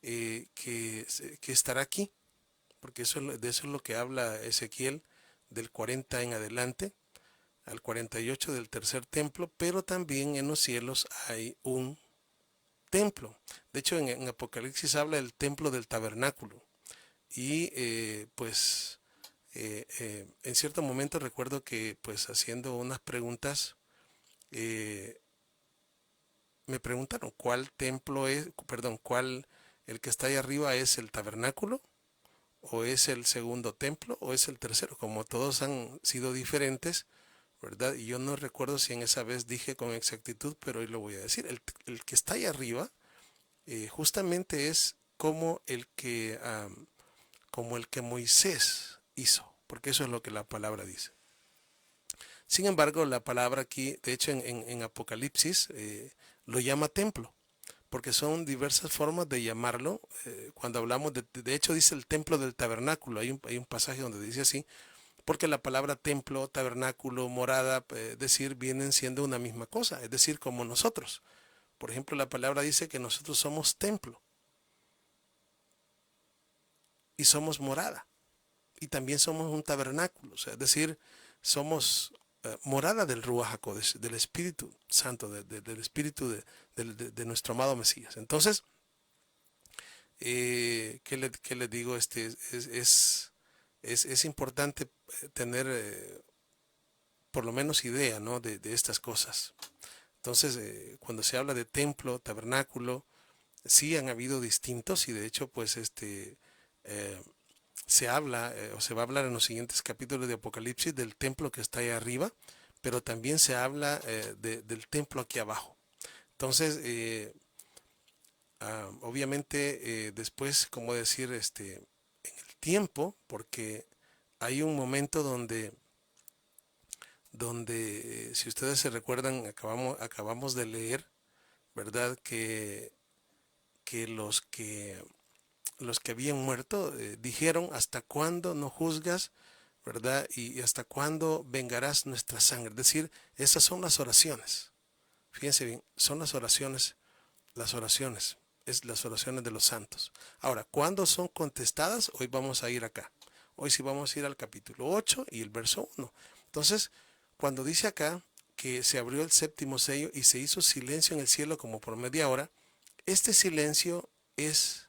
que estará aquí, porque de eso es lo que habla Ezequiel del 40 en adelante, al 48 del tercer templo, pero también en los cielos hay un templo. De hecho, en Apocalipsis habla del templo del tabernáculo. Y pues en cierto momento recuerdo que pues haciendo unas preguntas, eh, me preguntaron cuál templo es, perdón, cuál, el que está ahí arriba es el tabernáculo, o es el segundo templo, o es el tercero, como todos han sido diferentes, ¿verdad? Y yo no recuerdo si en esa vez dije con exactitud, pero hoy lo voy a decir. El que está ahí arriba justamente es como el que Moisés hizo, porque eso es lo que la palabra dice. Sin embargo, la palabra aquí, de hecho en Apocalipsis, lo llama templo, porque son diversas formas de llamarlo. Cuando hablamos de hecho dice el templo del tabernáculo, hay un pasaje donde dice así, porque la palabra templo, tabernáculo, morada, decir, vienen siendo una misma cosa, es decir, como nosotros. Por ejemplo, la palabra dice que nosotros somos templo y somos morada, y también somos un tabernáculo, o sea, es decir, somos morada del Ruach HaKodesh, del Espíritu Santo, del Espíritu de nuestro amado Mesías. Entonces, ¿qué le digo? Es importante tener por lo menos idea, ¿no? De estas cosas. Entonces, cuando se habla de templo, tabernáculo, sí han habido distintos y de hecho, pues eh, se habla o se va a hablar en los siguientes capítulos de Apocalipsis del templo que está ahí arriba, pero también se habla del templo aquí abajo. Entonces, obviamente, después, como decir, en el tiempo, porque hay un momento donde si ustedes se recuerdan, acabamos de leer, ¿verdad? Que los que habían muerto dijeron, ¿hasta cuándo no juzgas, verdad? Y hasta cuándo vengarás nuestra sangre. Es decir, esas son las oraciones. Fíjense bien, son las oraciones, es las oraciones de los santos. Ahora, ¿cuándo son contestadas? Hoy vamos a ir acá. Hoy sí vamos a ir al capítulo 8 y el verso 1. Entonces, cuando dice acá que se abrió el séptimo sello y se hizo silencio en el cielo como por media hora, este silencio es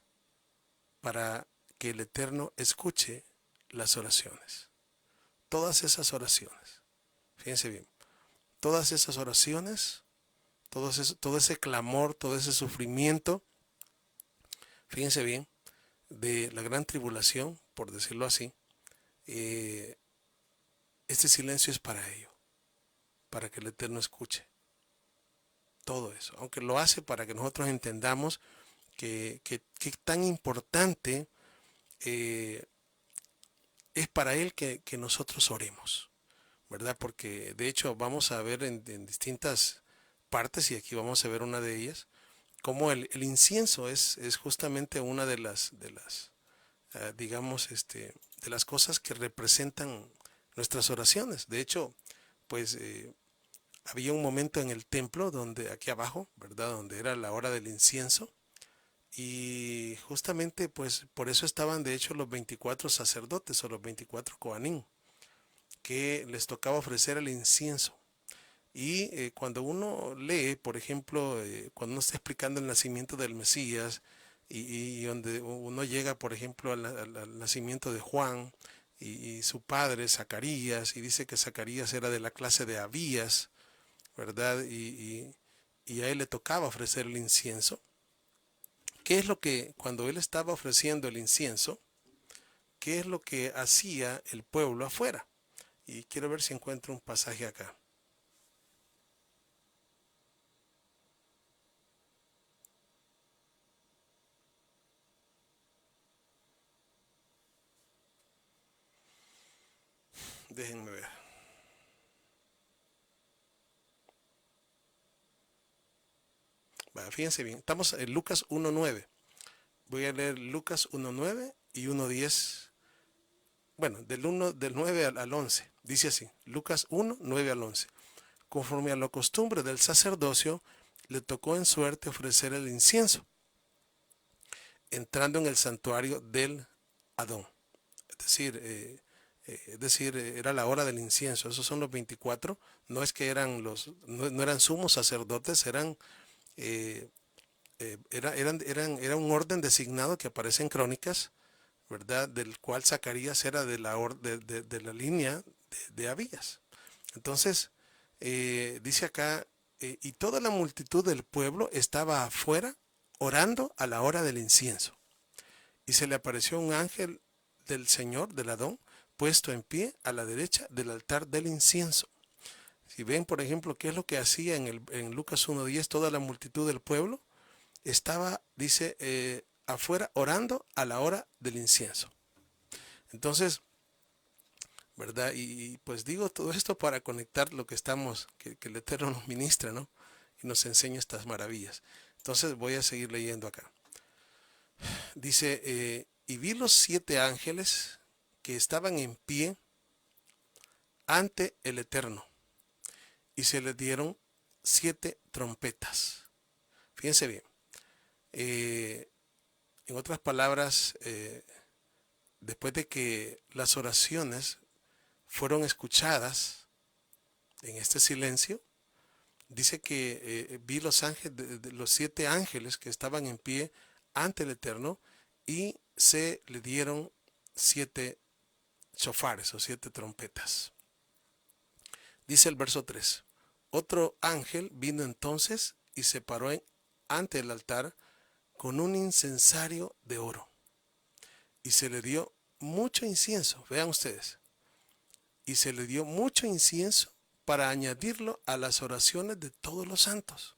para que el Eterno escuche las oraciones. Todas esas oraciones. Fíjense bien. Todas esas oraciones, todo ese clamor, todo ese sufrimiento, fíjense bien, de la gran tribulación, por decirlo así, eh, este silencio es para ello, para que el Eterno escuche todo eso. Aunque lo hace para que nosotros entendamos que tan importante eh, es para Él que nosotros oremos. ¿Verdad? Porque de hecho vamos a ver en distintas partes, y aquí vamos a ver una de ellas, cómo el incienso es justamente una digamos, de las cosas que representan nuestras oraciones. De hecho, pues había un momento en el templo donde, aquí abajo, ¿verdad? Donde era la hora del incienso, y justamente pues por eso estaban de hecho los 24 sacerdotes o los 24 coanín, que les tocaba ofrecer el incienso. Y cuando uno lee, por ejemplo, cuando uno está explicando el nacimiento del Mesías y donde uno llega, por ejemplo, al nacimiento de Juan y su padre, Zacarías, y dice que Zacarías era de la clase de Abías, ¿verdad? Y a él le tocaba ofrecer el incienso. ¿Qué es lo que, cuando él estaba ofreciendo el incienso, qué es lo que hacía el pueblo afuera? Y quiero ver si encuentro un pasaje acá. Déjenme ver. Fíjense bien, estamos en Lucas 1.9. Voy a leer Lucas 1.9 y 1.10. Bueno, del 9 al 11. Dice así, Lucas 1.9 al 11. Conforme a la costumbre del sacerdocio, le tocó en suerte ofrecer el incienso, entrando en el santuario del Adón. Era la hora del incienso. Esos son los 24. No es que no eran sumos sacerdotes, eh, era un orden designado que aparece en Crónicas, ¿verdad? Del cual Zacarías era de la línea de Abías. Entonces, dice acá, y toda la multitud del pueblo estaba afuera orando a la hora del incienso. Y se le apareció un ángel del Señor, del Adón, puesto en pie a la derecha del altar del incienso. Si ven, por ejemplo, qué es lo que hacía en Lucas 1.10, toda la multitud del pueblo estaba, dice, afuera orando a la hora del incienso. Entonces, ¿verdad? Y pues digo todo esto para conectar lo que que el Eterno nos ministra, ¿no? Y nos enseña estas maravillas. Entonces voy a seguir leyendo acá. Dice, y vi los 7 ángeles que estaban en pie ante el Eterno, y se les dieron 7 trompetas. Fíjense bien. En otras palabras, después de que las oraciones fueron escuchadas en este silencio, dice que vi los 7 ángeles que estaban en pie ante el Eterno, y se le dieron 7 shofares o 7 trompetas. Dice el verso 3. Otro ángel vino entonces y se paró ante el altar con un incensario de oro, y se le dio mucho incienso. Vean ustedes. Y se le dio mucho incienso para añadirlo a las oraciones de todos los santos,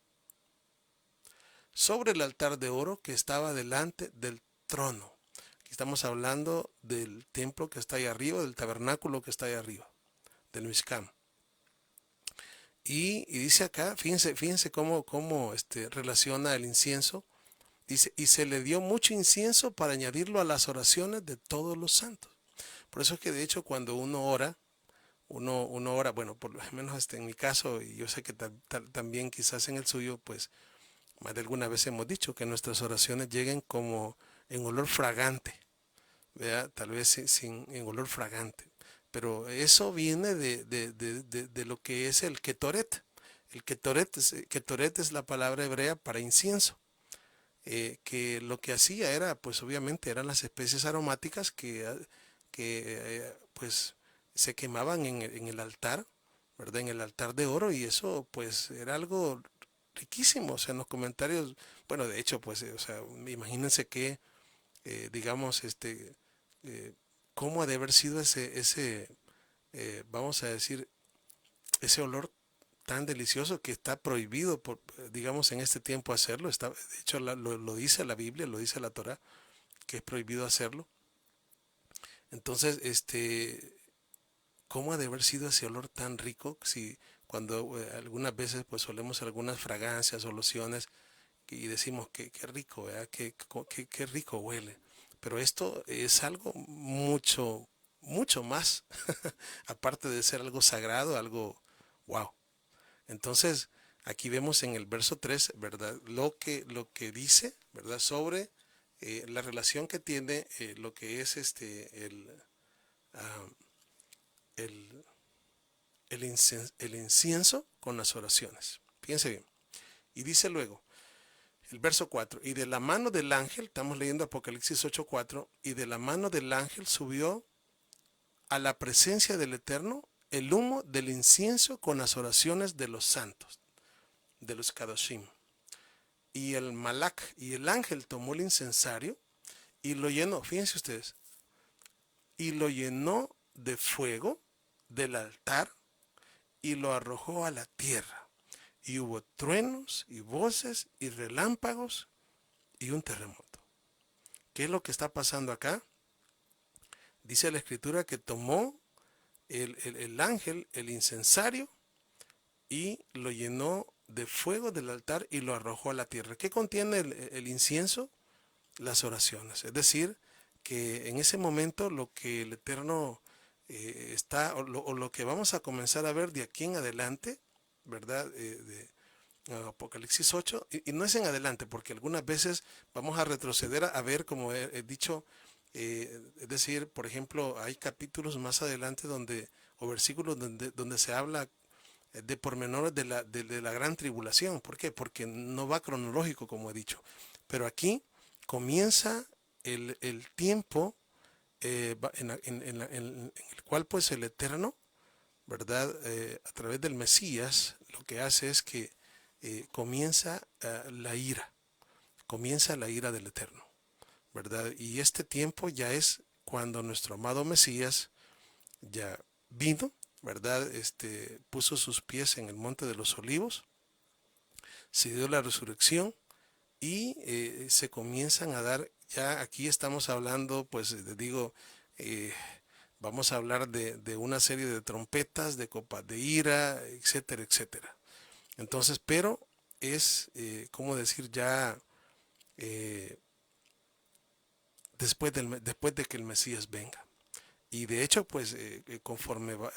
sobre el altar de oro que estaba delante del trono. Aquí estamos hablando del templo que está ahí arriba, del tabernáculo que está ahí arriba, del Mishkan. Y dice acá, fíjense cómo relaciona el incienso. Dice, y se le dio mucho incienso para añadirlo a las oraciones de todos los santos. Por eso es que de hecho cuando uno ora, bueno, por lo menos en mi caso, y yo sé que también quizás en el suyo, pues más de alguna vez hemos dicho que nuestras oraciones lleguen como en olor fragante, ¿verdad? Tal vez en olor fragante. Pero eso viene de lo que es el ketoret. El ketoret es la palabra hebrea para incienso. Que lo que hacía era, pues obviamente eran las especies aromáticas pues se quemaban en el altar, ¿verdad? En el altar de oro, y eso pues era algo riquísimo. O sea, en los comentarios, bueno, de hecho, pues, o sea, imagínense que, digamos, eh, cómo ha de haber sido vamos a decir, ese olor tan delicioso que está prohibido, digamos, en este tiempo hacerlo. De hecho, lo dice la Biblia, lo dice la Torá, que es prohibido hacerlo. Entonces, ¿cómo ha de haber sido ese olor tan rico? Si cuando algunas veces pues solemos algunas fragancias o lociones y decimos que qué rico, ¿verdad? Qué rico huele. Pero esto es algo mucho más, aparte de ser algo sagrado, algo wow. Entonces, aquí vemos en el verso 3, ¿verdad? Lo que dice, ¿verdad? Sobre la relación que tiene lo que es ah, el, el incienso con las oraciones. Fíjense bien. Y dice luego, el verso 4, y de la mano del ángel, estamos leyendo Apocalipsis 8:4, y de la mano del ángel subió a la presencia del Eterno el humo del incienso con las oraciones de los santos, de los Kadoshim. Y el Malach y el ángel tomó el incensario y lo llenó, fíjense ustedes, y lo llenó de fuego del altar y lo arrojó a la tierra. Y hubo truenos y voces y relámpagos y un terremoto. ¿Qué es lo que está pasando acá? Dice la escritura que tomó el ángel el incensario y lo llenó de fuego del altar y lo arrojó a la tierra. ¿Qué contiene el incienso? Las oraciones. Es decir, que en ese momento lo que el Eterno está, o lo que vamos a comenzar a ver de aquí en adelante, ¿verdad? De Apocalipsis 8, y no es en adelante, porque algunas veces vamos a retroceder a ver, como he dicho, es decir, por ejemplo, hay capítulos más adelante donde, o versículos donde se habla de pormenores de la gran tribulación. ¿Por qué? Porque no va cronológico, como he dicho. Pero aquí comienza el tiempo en el cual pues el Eterno, ¿verdad? A través del Mesías, lo que hace es que comienza comienza la ira del Eterno, ¿verdad? Y este tiempo ya es cuando nuestro amado Mesías ya vino, ¿verdad? Puso sus pies en el monte de los olivos, se dio la resurrección y se comienzan a dar, ya aquí estamos hablando, pues digo, eh, vamos a hablar de una serie de trompetas, de copas de ira, etcétera, etcétera. Entonces, pero es, ¿cómo decir? Ya eh, después de que el Mesías venga. Y de hecho, pues conforme va,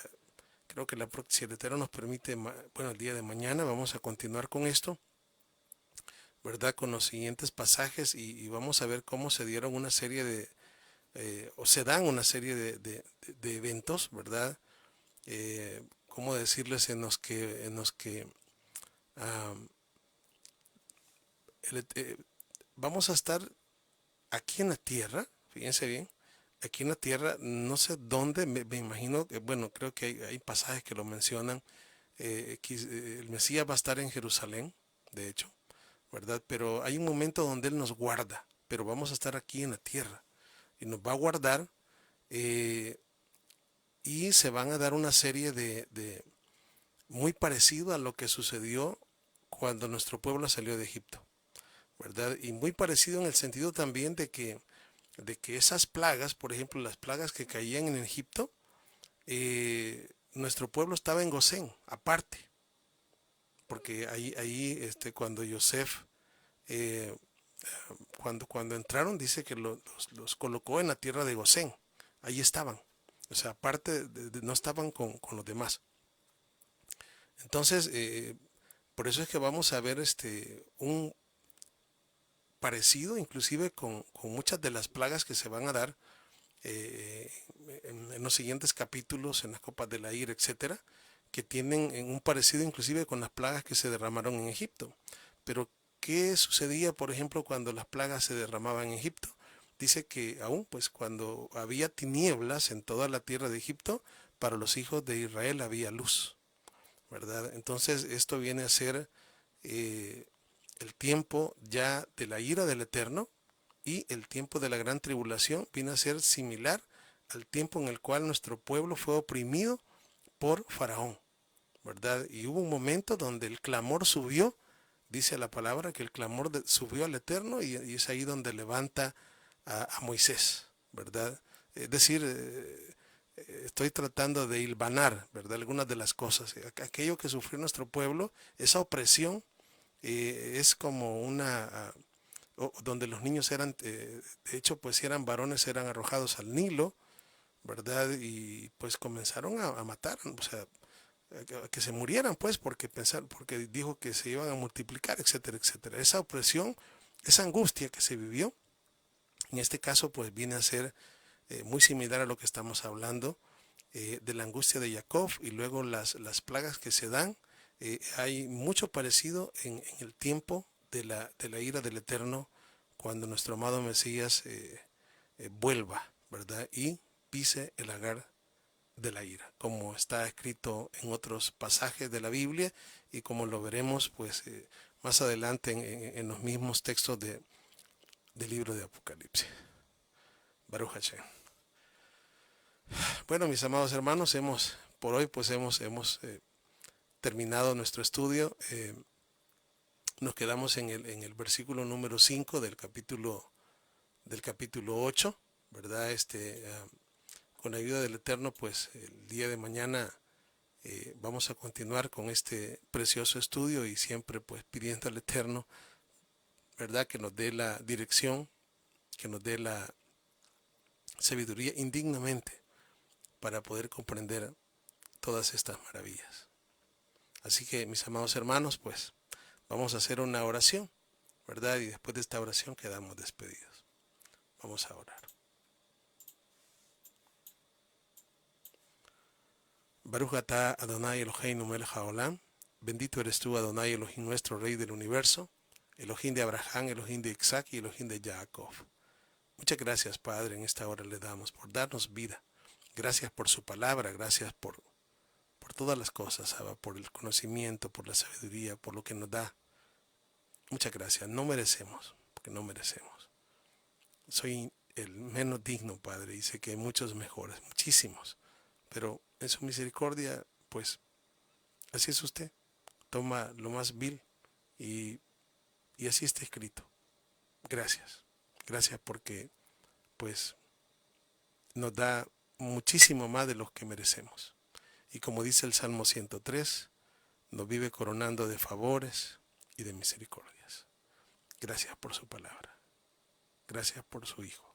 creo que si el Eterno nos permite, bueno, el día de mañana vamos a continuar con esto, ¿verdad? Con los siguientes pasajes y vamos a ver cómo se dieron una serie o se dan una serie de eventos, ¿verdad? ¿Cómo decirles? En los que um, vamos a estar aquí en la tierra, fíjense bien, aquí en la tierra, no sé dónde, me imagino, bueno, creo que hay pasajes que lo mencionan, el Mesías va a estar en Jerusalén, de hecho, ¿verdad? Pero hay un momento donde Él nos guarda, pero vamos a estar aquí en la tierra y nos va a guardar eh, y se van a dar una serie muy parecido a lo que sucedió cuando nuestro pueblo salió de Egipto, ¿verdad? Y muy parecido en el sentido también de que esas plagas, por ejemplo, las plagas que caían en Egipto, nuestro pueblo estaba en Gosén, aparte, porque ahí cuando Yosef, eh, cuando entraron, dice que los colocó en la tierra de Gosén, ahí estaban, o sea, aparte, no estaban con los demás. Entonces, por eso es que vamos a ver un parecido, inclusive con muchas de las plagas que se van a dar eh, en los siguientes capítulos, en las copas de la ira, etcétera, que tienen un parecido inclusive con las plagas que se derramaron en Egipto. Pero, ¿qué sucedía, por ejemplo, cuando las plagas se derramaban en Egipto? Dice que aún, pues, cuando había tinieblas en toda la tierra de Egipto, para los hijos de Israel había luz, ¿verdad? Entonces, esto viene a ser eh, el tiempo ya de la ira del Eterno, y el tiempo de la gran tribulación viene a ser similar al tiempo en el cual nuestro pueblo fue oprimido por Faraón, ¿verdad? Y hubo un momento donde el clamor subió, dice la palabra que el clamor subió al Eterno y es ahí donde levanta a Moisés, ¿verdad? Es decir, estoy tratando de hilvanar, ¿verdad? Algunas de las cosas. Aquello que sufrió nuestro pueblo, esa opresión, es como donde los niños eran, de hecho, pues si eran varones, eran arrojados al Nilo, ¿verdad? Y pues comenzaron a matar, o sea, que se murieran, pues, porque dijo que se iban a multiplicar, etcétera, etcétera. Esa opresión, esa angustia que se vivió, en este caso, pues viene a ser muy similar a lo que estamos hablando de la angustia de Jacob y luego las plagas que se dan. Hay mucho parecido en el tiempo de la ira del Eterno cuando nuestro amado Mesías vuelva, ¿verdad? Y pise el lagar de la ira, como está escrito en otros pasajes de la Biblia y como lo veremos pues más adelante en los mismos textos del libro de Apocalipsis. Baruch Hashem. Bueno, mis amados hermanos, por hoy pues hemos terminado nuestro estudio. Nos quedamos en el versículo número 5 del capítulo 8, ¿verdad? Con la ayuda del Eterno, pues el día de mañana Vamos a continuar con este precioso estudio y siempre pues pidiendo al Eterno, ¿verdad?, que nos dé la dirección, que nos dé la sabiduría indignamente para poder comprender todas estas maravillas. Así que, mis amados hermanos, pues vamos a hacer una oración, ¿verdad? Y después de esta oración quedamos despedidos. Vamos a orar. Baruch atah Adonai Eloheinu melech haolam. Bendito eres tú, Adonai Elohim, nuestro Rey del universo, Elohim de Abraham, Elohim de Isaac y Elohim de Jacob. Muchas gracias, Padre, en esta hora le damos por darnos vida. Gracias por su palabra, gracias por todas las cosas, Abba, por el conocimiento, por la sabiduría, por lo que nos da. Muchas gracias. No merecemos, porque no merecemos. Soy el menos digno, Padre, y sé que hay muchos mejores, muchísimos. Pero en su misericordia, pues, así es usted. Toma lo más vil y así está escrito. Gracias. Gracias porque, pues, nos da muchísimo más de lo que merecemos. Y como dice el Salmo 103, nos vive coronando de favores y de misericordias. Gracias por su palabra. Gracias por su Hijo.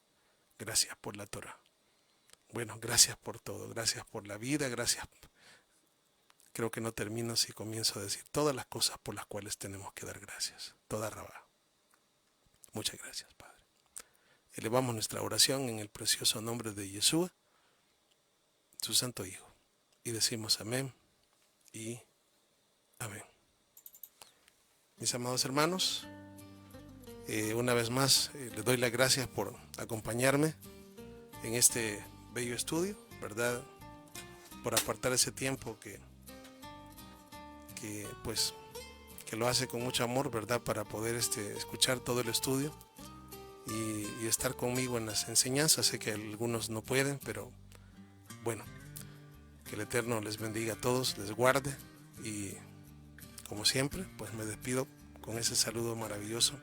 Gracias por la Torah. Bueno, gracias por todo. Gracias por la vida. Gracias. Creo que no termino si comienzo a decir todas las cosas por las cuales tenemos que dar gracias. Toda Rabá. Muchas gracias, Padre. Elevamos nuestra oración en el precioso nombre de Yeshua, su Santo Hijo. Y decimos amén y amén. Mis amados hermanos, una vez más les doy las gracias por acompañarme en este bello estudio, ¿verdad? Por apartar ese tiempo que lo hace con mucho amor, ¿verdad? Para poder escuchar todo el estudio y estar conmigo en las enseñanzas. Sé que algunos no pueden, pero bueno, que el Eterno les bendiga a todos, les guarde y como siempre, pues me despido con ese saludo maravilloso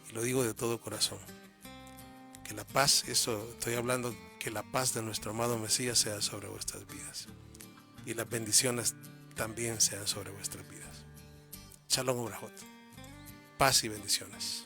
y lo digo de todo corazón. Que la paz, eso estoy hablando, que la paz de nuestro amado Mesías sea sobre vuestras vidas y las bendiciones también sean sobre vuestras vidas. Shalom Ubrahot. Paz y bendiciones.